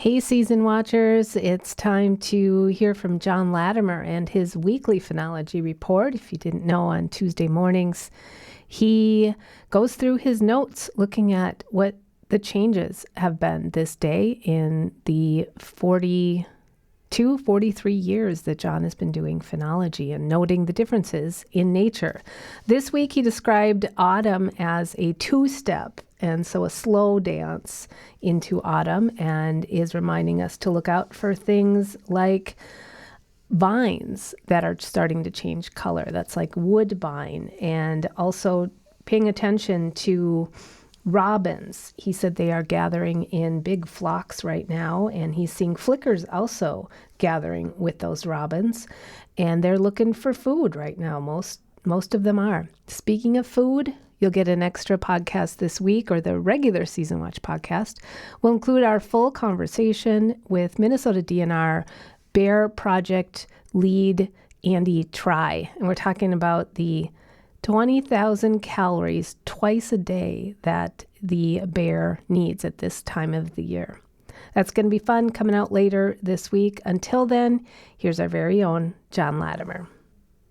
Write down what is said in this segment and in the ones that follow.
Hey, season watchers, it's time to hear from John Latimer and his weekly Phenology Report. If you didn't know, on Tuesday mornings, he goes through his notes looking at what the changes have been this day in the 43 years that John has been doing phenology and noting the differences in nature. This week, he described autumn as a two-step, and so a slow dance into autumn, and is reminding us to look out for things like vines that are starting to change color. That's like woodbine, and also paying attention to robins. He said they are gathering in big flocks right now, and he's seeing flickers also gathering with those robins, and they're looking for food right now. Most of them are. Speaking of food, you'll get an extra podcast this week, or the regular Season Watch podcast will include our full conversation with Minnesota DNR Bear Project lead Andy Try. And we're talking about the 20,000 calories twice a day that the bear needs at this time of the year. That's going to be fun, coming out later this week. Until then, here's our very own John Latimer.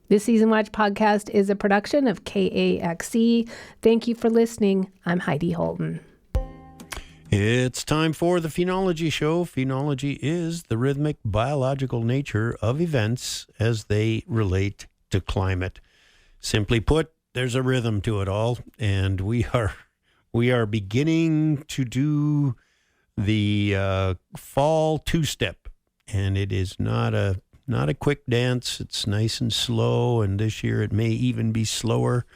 This Season Watch podcast is a production of KAXE. Thank you for listening. I'm Heidi Holton. It's time for the Phenology Show. Phenology is the rhythmic biological nature of events as they relate to climate. Simply put, there's a rhythm to it all, and we are beginning to do the fall two-step, and it is not a quick dance. It's nice and slow, and this year it may even be slower.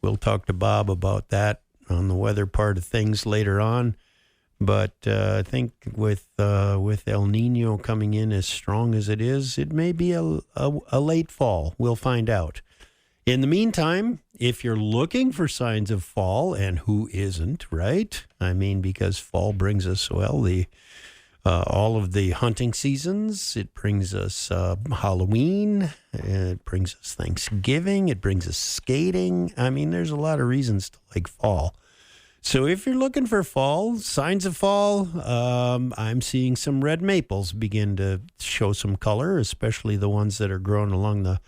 We'll talk to Bob about that on the weather part of things later on. But I think with El Nino coming in as strong as it is, it may be a late fall. We'll find out. In the meantime, if you're looking for signs of fall, and who isn't, right? I mean, because fall brings us, well, all of the hunting seasons. It brings us Halloween. It brings us Thanksgiving. It brings us skating. I mean, there's a lot of reasons to like fall. So if you're looking for fall, signs of fall, I'm seeing some red maples begin to show some color, especially the ones that are growing along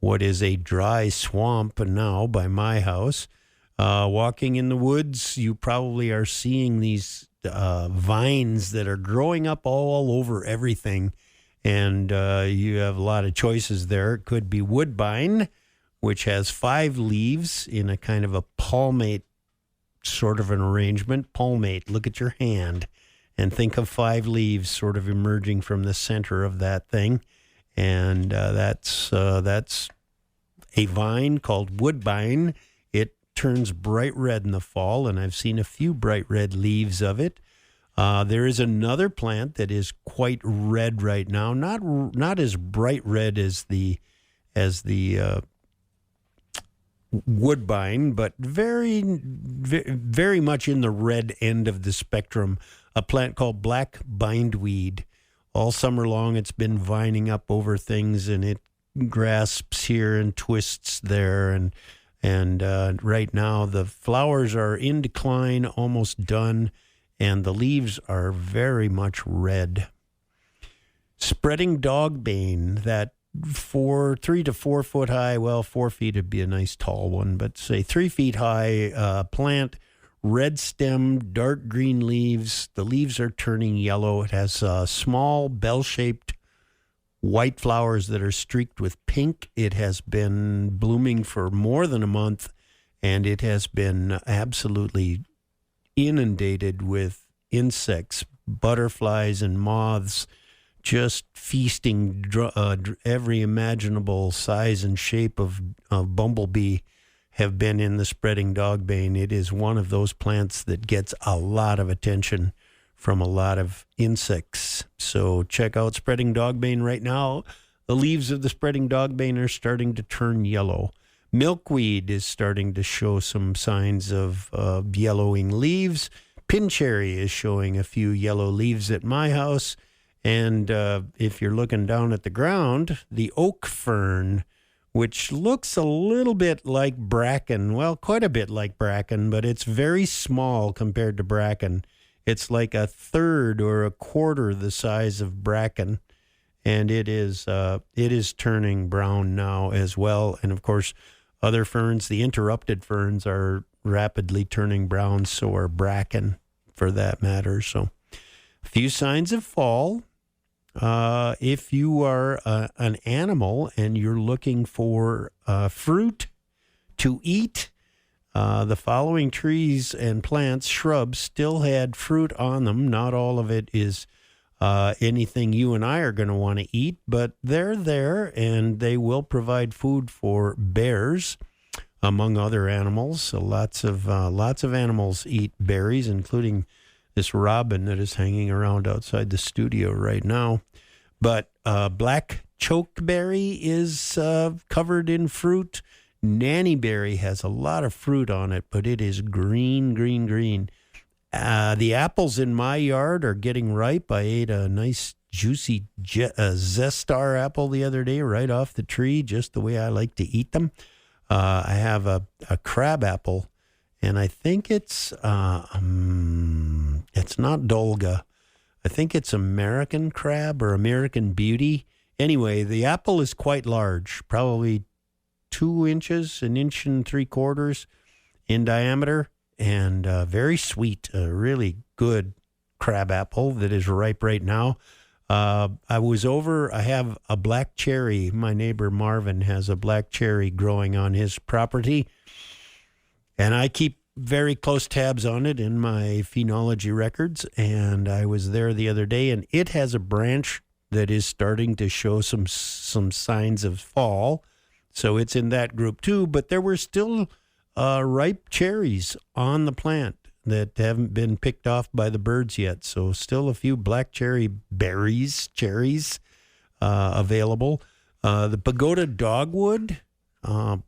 what is a dry swamp now by my house. Walking in the woods, you probably are seeing these vines that are growing up all over everything, and you have a lot of choices there. It could be woodbine, which has 5 leaves in a kind of a palmate sort of an arrangement. Palmate, look at your hand and think of 5 leaves sort of emerging from the center of that thing, and that's a vine called woodbine. It turns bright red in the fall, and I've seen a few bright red leaves of it. There is another plant that is quite red right now, not as bright red as the woodbine, but very, very much in the red end of the spectrum. A plant called black bindweed. All summer long, it's been vining up over things, and it grasps here and twists there, and right now the flowers are in decline, almost done, and the leaves are very much red. Spreading dogbane, that 3 to 4 foot high, well, 4 feet would be a nice tall one, but say 3 feet high plant, red stem, dark green leaves. The leaves are turning yellow. It has small bell-shaped white flowers that are streaked with pink. It has been blooming for more than a month, and it has been absolutely inundated with insects, butterflies and moths, just feasting every imaginable size and shape of bumblebee have been in the spreading dogbane. It is one of those plants that gets a lot of attention from a lot of insects. So check out spreading dogbane right now. The leaves of the spreading dogbane are starting to turn yellow. Milkweed is starting to show some signs of yellowing leaves. Pincherry is showing a few yellow leaves at my house. And if you're looking down at the ground, the oak fern, which looks a little bit like bracken, well, quite a bit like bracken, but it's very small compared to bracken. It's like a third or a quarter the size of bracken, and it is turning brown now as well. And of course, other ferns, the interrupted ferns, are rapidly turning brown. So are bracken, for that matter. So, a few signs of fall. If you are an animal and you're looking for fruit to eat, the following trees and plants, shrubs, still had fruit on them. Not all of it is anything you and I are going to want to eat, but they're there, and they will provide food for bears, among other animals. So lots of animals eat berries, including this robin that is hanging around outside the studio right now. But black chokeberry is covered in fruit. Nannyberry has a lot of fruit on it, but it is green, green, green. The apples in my yard are getting ripe. I ate a nice, juicy Zestar apple the other day right off the tree, just the way I like to eat them. I have a crab apple, and I think it's not Dolga. I think it's American crab or American beauty. Anyway, the apple is quite large, probably 2 inches, 1.75 inches in diameter, and very sweet, a really good crab apple that is ripe right now. I have a black cherry. My neighbor Marvin has a black cherry growing on his property, and I keep very close tabs on it in my phenology records. And I was there the other day, and it has a branch that is starting to show some signs of fall. So it's in that group too, but there were still ripe cherries on the plant that haven't been picked off by the birds yet. So still a few black cherries available. The pagoda dogwood, I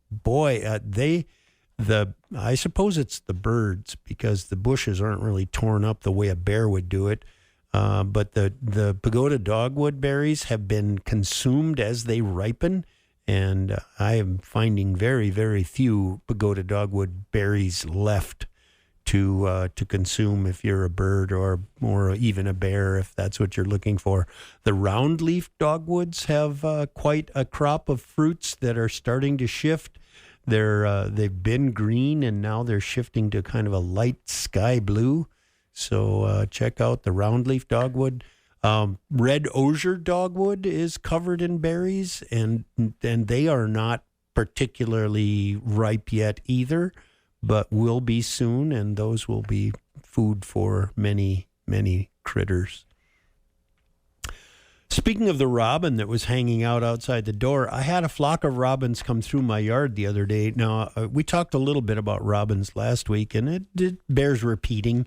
suppose it's the birds, because the bushes aren't really torn up the way a bear would do it. But the pagoda dogwood berries have been consumed as they ripen. And I am finding very, very few pagoda dogwood berries left to consume if you're a bird or even a bear, if that's what you're looking for. The round-leaf dogwoods have quite a crop of fruits that are starting to shift. They've been green, and now they're shifting to kind of a light sky blue. So check out the round-leaf dogwood. Red osier dogwood is covered in berries, and they are not particularly ripe yet either, but will be soon, and those will be food for many, many critters. Speaking of the robin that was hanging out outside the door, I had a flock of robins come through my yard the other day. Now, we talked a little bit about robins last week, and it bears repeating.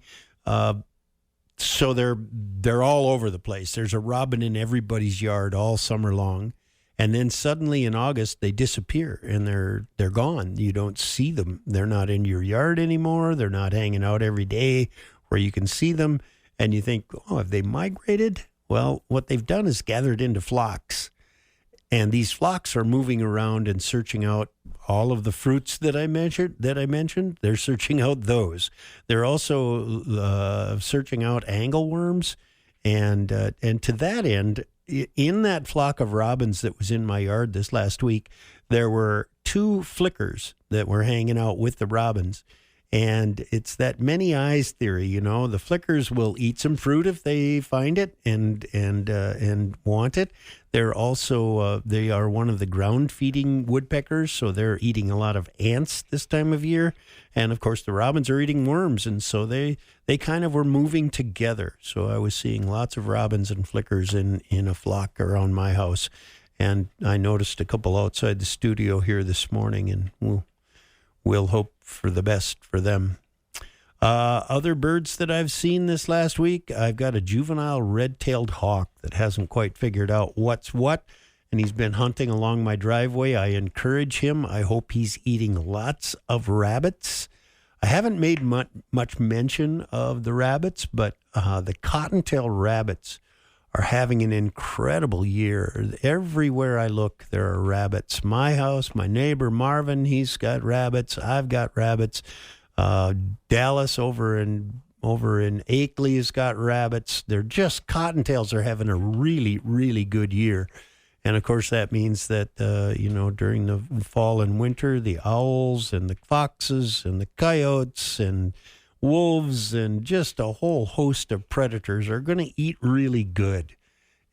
So they're all over the place. There's a robin in everybody's yard all summer long, and then suddenly in August they disappear and they're gone. You don't see them. They're not in your yard anymore. They're not hanging out every day where you can see them. And you think, oh, have they migrated? Well, what they've done is gathered into flocks, and these flocks are moving around and searching out all of the fruits that I mentioned. They're searching out those. They're also searching out angleworms, and to that end, in that flock of robins that was in my yard this last week, there were 2 flickers that were hanging out with the robins. And it's that many eyes theory, the flickers will eat some fruit if they find it and want it. They're also, they are one of the ground feeding woodpeckers. So they're eating a lot of ants this time of year. And of course the robins are eating worms. And so they kind of were moving together. So I was seeing lots of robins and flickers in a flock around my house. And I noticed a couple outside the studio here this morning, and we'll hope for the best for them. Other birds that I've seen this last week, I've got a juvenile red-tailed hawk that hasn't quite figured out what's what, and he's been hunting along my driveway. I encourage him. I hope he's eating lots of rabbits. I haven't made much mention of the rabbits, but the cottontail rabbits are having an incredible year. Everywhere I look, there are rabbits. My house, my neighbor Marvin, he's got rabbits. I've got rabbits. Dallas over in over in Akeley has got rabbits. They're just cottontails are having a really, really good year. And of course, that means that, during the fall and winter, the owls and the foxes and the coyotes and wolves and just a whole host of predators are going to eat really good.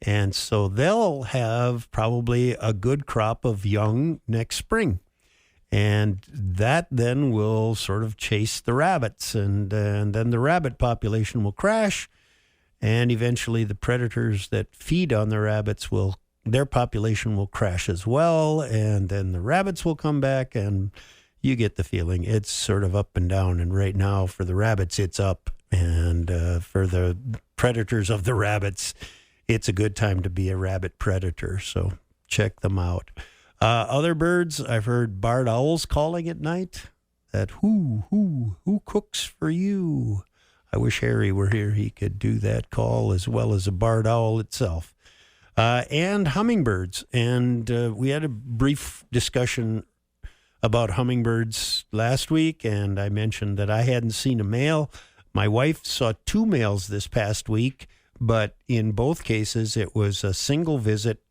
And so they'll have probably a good crop of young next spring. And that then will sort of chase the rabbits. And then the rabbit population will crash. And eventually the predators that feed on the rabbits their population will crash as well. And then the rabbits will come back, and you get the feeling it's sort of up and down. And right now for the rabbits, it's up. And for the predators of the rabbits, it's a good time to be a rabbit predator. So check them out. Other birds, I've heard barred owls calling at night. That who cooks for you? I wish Harry were here. He could do that call as well as a barred owl itself. And hummingbirds. And we had a brief discussion about hummingbirds last week, and I mentioned that I hadn't seen a male. My wife saw 2 males this past week, but in both cases it was a single visit,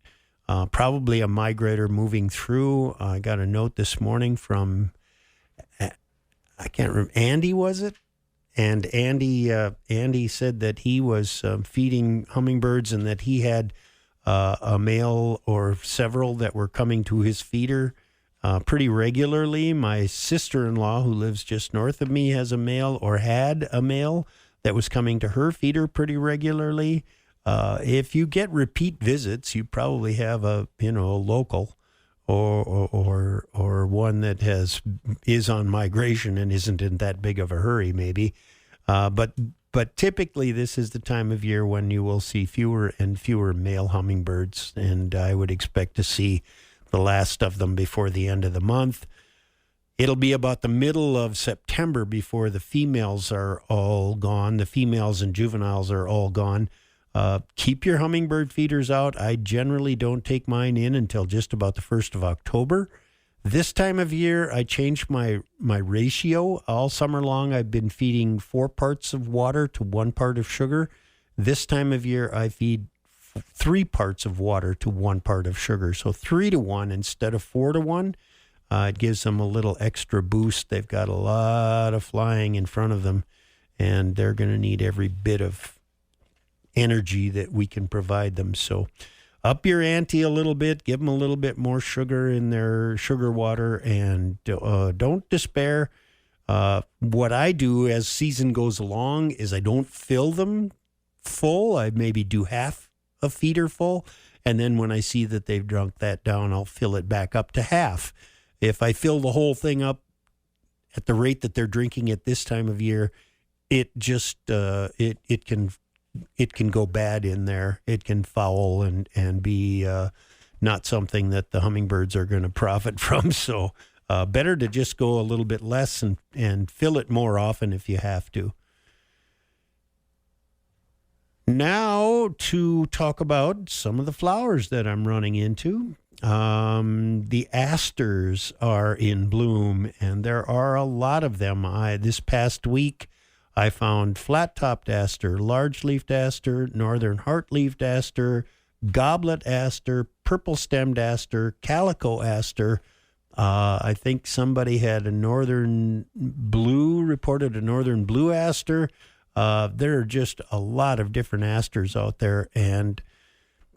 probably a migrator moving through. I got a note this morning from, I can't remember, Andy, was it? And Andy said that he was feeding hummingbirds and that he had a male or several that were coming to his feeder pretty regularly. My sister-in-law, who lives just north of me, has a male or had a male that was coming to her feeder pretty regularly. If you get repeat visits, you probably have a local or one that is on migration and isn't in that big of a hurry, maybe. But typically this is the time of year when you will see fewer and fewer male hummingbirds, and I would expect to see the last of them before the end of the month. It'll be about the middle of September before the females are all gone. The females and juveniles are all gone. Keep your hummingbird feeders out. I generally don't take mine in until just about the 1st of October. This time of year, I changed my ratio. All summer long, I've been feeding 4 parts of water to 1 part of sugar. This time of year, I feed 3 parts of water to 1 part of sugar. So 3 to 1 instead of 4 to 1. It gives them a little extra boost. They've got a lot of flying in front of them, and they're going to need every bit of energy that we can provide them. So up your ante a little bit, give them a little bit more sugar in their sugar water, and don't despair. What I do as season goes along is I don't fill them full. I maybe do half a feeder full, and then when I see that they've drunk that down, I'll fill it back up to half. If I fill the whole thing up at the rate that they're drinking at this time of year, it just it can go bad in there. It can foul and be not something that the hummingbirds are going to profit from. So better to just go a little bit less and fill it more often if you have to. Now to talk about some of the flowers that I'm running into. The asters are in bloom, and there are a lot of them. This past week, I found flat-topped aster, large-leafed aster, northern heart-leafed aster, goblet aster, purple-stemmed aster, calico aster. I think somebody had reported a northern blue aster. There are just a lot of different asters out there, and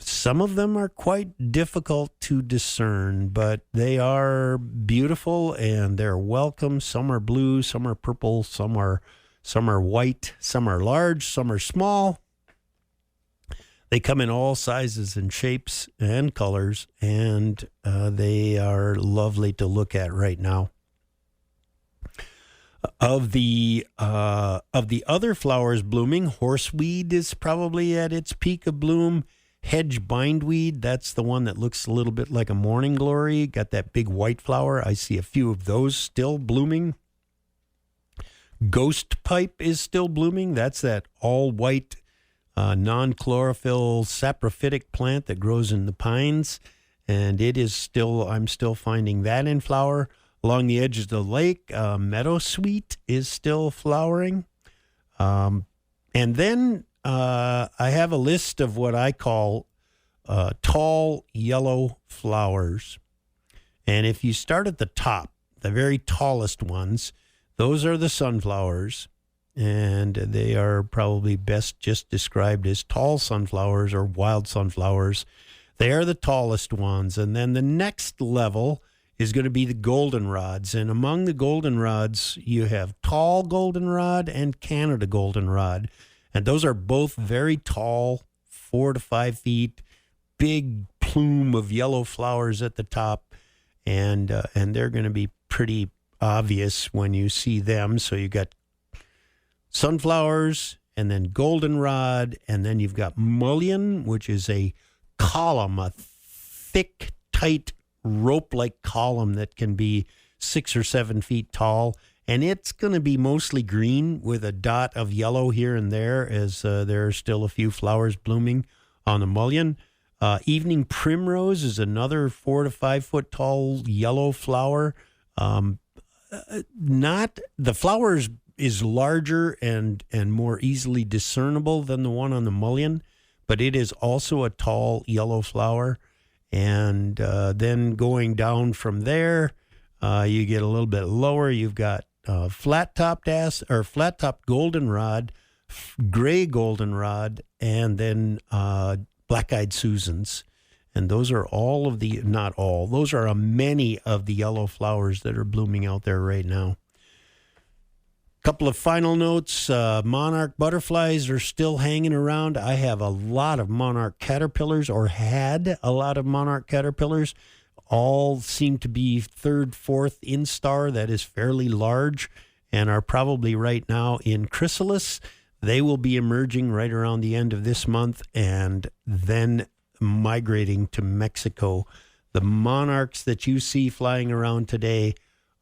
some of them are quite difficult to discern, but they are beautiful and they're welcome. Some are blue, some are purple, some are white, some are large, some are small. They come in all sizes and shapes and colors, and they are lovely to look at right now. Of the other flowers blooming, horseweed is probably at its peak of bloom. Hedge bindweed, that's the one that looks a little bit like a morning glory. Got that big white flower. I see a few of those still blooming. Ghost pipe is still blooming. That's that all-white, non-chlorophyll saprophytic plant that grows in the pines. And I'm still finding that in flower. Along the edge of the lake, meadowsweet is still flowering. And then I have a list of what I call tall yellow flowers. And if you start at the top, the very tallest ones, those are the sunflowers. And they are probably best just described as tall sunflowers or wild sunflowers. They are the tallest ones. And then the next level is going to be the goldenrods. And among the goldenrods, you have tall goldenrod and Canada goldenrod. And those are both very tall, 4 to 5 feet, big plume of yellow flowers at the top. And they're going to be pretty obvious when you see them. So you got sunflowers, and then goldenrod, and then you've got mullein, which is a column, a thick, tight, rope-like column that can be 6 or 7 feet tall. And it's going to be mostly green with a dot of yellow here and there, as there are still a few flowers blooming on the mullein. Evening primrose is another 4 to 5 foot tall yellow flower. Not the flowers is larger and more easily discernible than the one on the mullein, but it is also a tall yellow flower. And then going down from there, you get a little bit lower. You've got flat-topped goldenrod, gray goldenrod, and then black-eyed Susans. And those are those are many of the yellow flowers that are blooming out there right now. Couple of final notes. Monarch butterflies are still hanging around. I have a lot of monarch caterpillars, or had a lot of monarch caterpillars. All seem to be 3rd, 4th instar, that is fairly large, and are probably right now in chrysalis. They will be emerging right around the end of this month and then migrating to Mexico. The monarchs that you see flying around today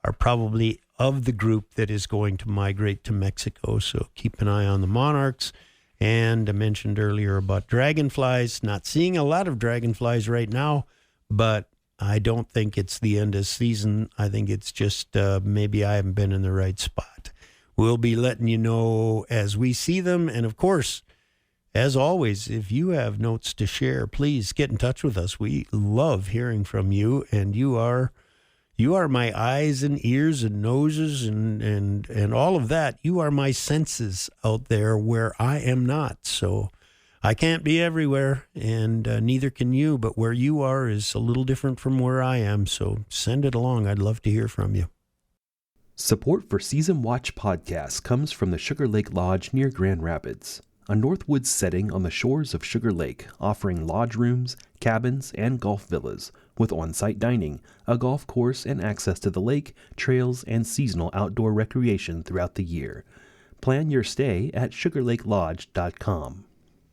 are probably of the group that is going to migrate to Mexico. So keep an eye on the monarchs. And I mentioned earlier about dragonflies. Not seeing a lot of dragonflies right now, but I don't think it's the end of season. I think it's just maybe I haven't been in the right spot. We'll be letting you know as we see them. And of course, as always, if you have notes to share, please get in touch with us. We love hearing from you, and you are my eyes and ears and noses and all of that. You are my senses out there where I am not. So I can't be everywhere, and neither can you. But where you are is a little different from where I am. So send it along. I'd love to hear from you. Support for Season Watch Podcast comes from the Sugar Lake Lodge near Grand Rapids, a Northwoods setting on the shores of Sugar Lake, offering lodge rooms, cabins, and golf villas, with on-site dining, a golf course, and access to the lake, trails, and seasonal outdoor recreation throughout the year. Plan your stay at sugarlakelodge.com.